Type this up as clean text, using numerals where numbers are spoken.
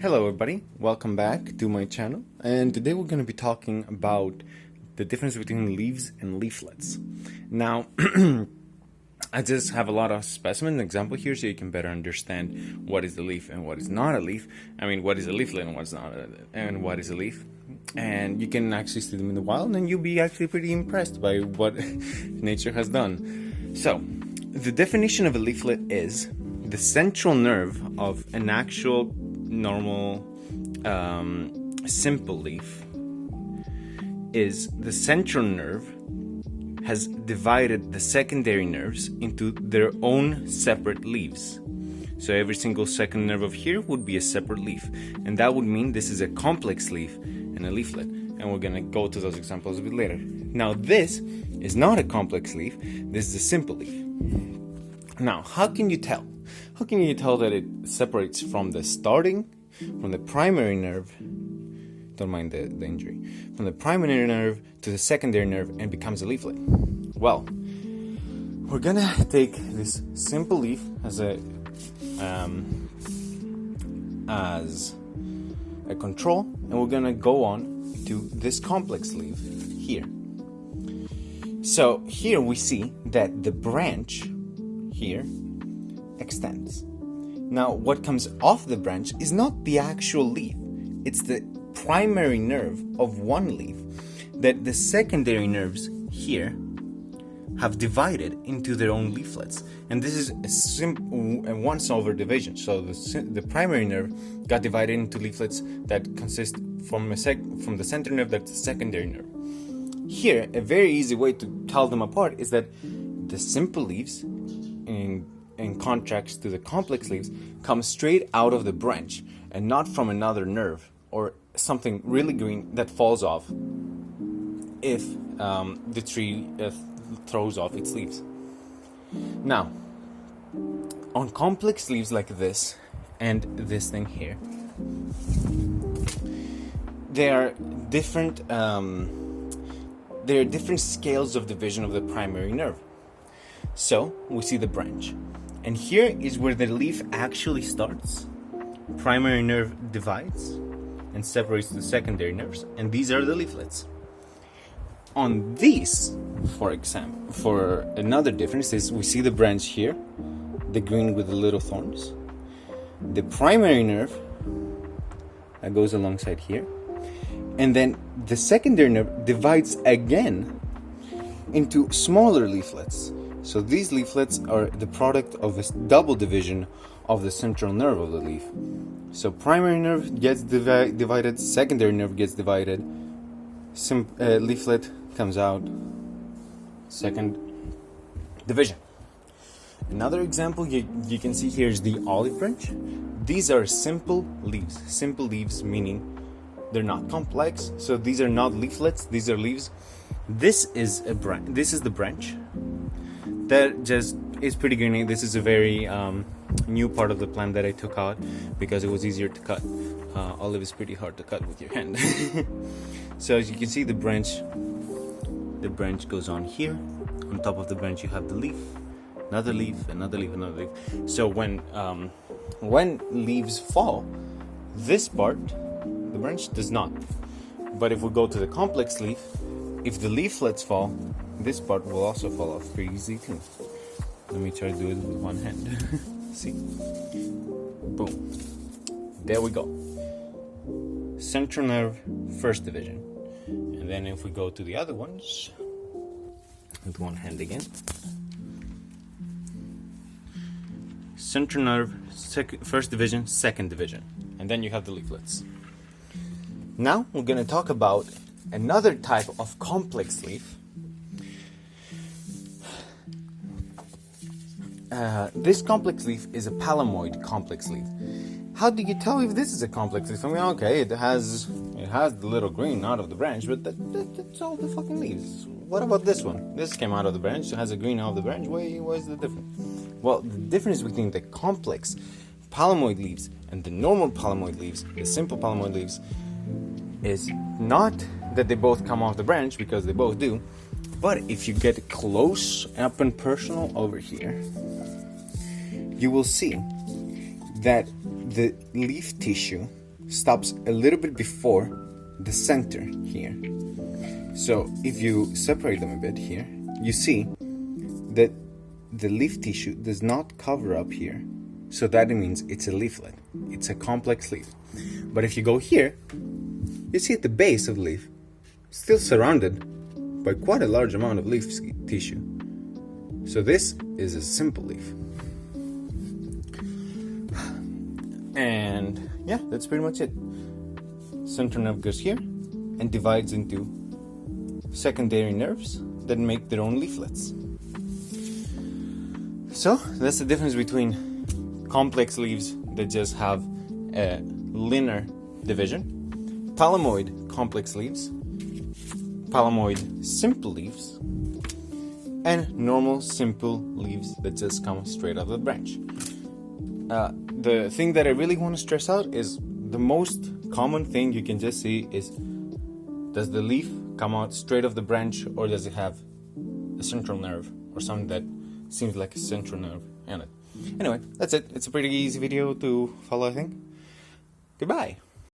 Hello everybody, welcome back to my channel, and today we're going to be talking about the difference between leaves and leaflets. Now, I just have a lot of specimen example here so you can better understand what is a leaf and what is not a leaf. I mean, what is a leaflet and what's not and what is a leaf. And you can actually see them in the wild and you'll be actually pretty impressed by what nature has done. So, the definition of a leaflet is the central nerve of an actual normal simple leaf is the central nerve has divided the secondary nerves into their own separate leaves. So every single second nerve of here would be a separate leaf, and that would mean this is a complex leaf and a leaflet, and we're gonna go to those examples a bit later. Now this is not a complex leaf, this is a simple leaf. Now how can you tell? How can you tell that it separates from the primary nerve, don't mind the injury, from the primary nerve to the secondary nerve and becomes a leaflet? Well, we're gonna take this simple leaf as a control, and we're gonna go on to this complex leaf here. So here we see that the branch here extends. Now what comes off the branch is not the actual leaf, it's the primary nerve of one leaf that the secondary nerves here have divided into their own leaflets, and this is a once over division. So the primary nerve got divided into leaflets that consist from the center nerve that's the secondary nerve. Here, a very easy way to tell them apart is that the simple leaves, in contrast to the complex leaves, come straight out of the branch and not from another nerve or something really green that falls off if the tree throws off its leaves. Now, on complex leaves like this and this thing here, there are different scales of division of the primary nerve. So we see the branch, and here is where the leaf actually starts. Primary nerve divides and separates the secondary nerves, and these are the leaflets. On these, for example, for another difference is we see the branch here, the green with the little thorns, the primary nerve that goes alongside here, and then the secondary nerve divides again into smaller leaflets. So these leaflets are the product of a double division of the central nerve of the leaf. So primary nerve gets divided, secondary nerve gets divided, leaflet comes out, second division. Another example you can see here is the olive branch. These are simple leaves. Simple leaves meaning they're not complex, so these are not leaflets, these are leaves. This is a branch. This is the branch that just is pretty green. This is a very new part of the plant that I took out because it was easier to cut. Olive is pretty hard to cut with your hand. So as you can see, the branch goes on here. On top of the branch you have the leaf, another leaf, another leaf, another leaf. So when leaves fall, this part, the branch does not. But if we go to the complex leaf, if the leaflets fall, this part will also fall off pretty easy too. Let me try to do it with one hand. See? Boom. There we go. Central nerve, first division. And then if we go to the other ones, with one hand again. Central nerve, first division, second division. And then you have the leaflets. Now we're going to talk about another type of complex leaf. This complex leaf is a palamoid complex leaf. How do you tell if this is a complex leaf? I mean, okay, it has the little green out of the branch, but that's all the fucking leaves. What about this one? This came out of the branch, so it has a green out of the branch. What's the difference? Well, the difference between the complex palamoid leaves and the normal palamoid leaves, the simple palamoid leaves, is not that they both come off the branch, because they both do, but if you get close up and personal over here, you will see that the leaf tissue stops a little bit before the center here. So if you separate them a bit here, you see that the leaf tissue does not cover up here. So that means it's a leaflet. It's a complex leaf. But if you go here, you see at the base of the leaf, still surrounded by quite a large amount of leaf tissue. So this is a simple leaf. And yeah, that's pretty much it. Central nerve goes here and divides into secondary nerves that make their own leaflets. So that's the difference between complex leaves that just have a linear division, palamoid complex leaves, palamoid simple leaves, and normal simple leaves that just come straight out of the branch. The thing that I really want to stress out is the most common thing you can just see is, does the leaf come out straight off the branch, or does it have a central nerve or something that seems like a central nerve in it? Anyway, that's it. It's a pretty easy video to follow, I think. Goodbye.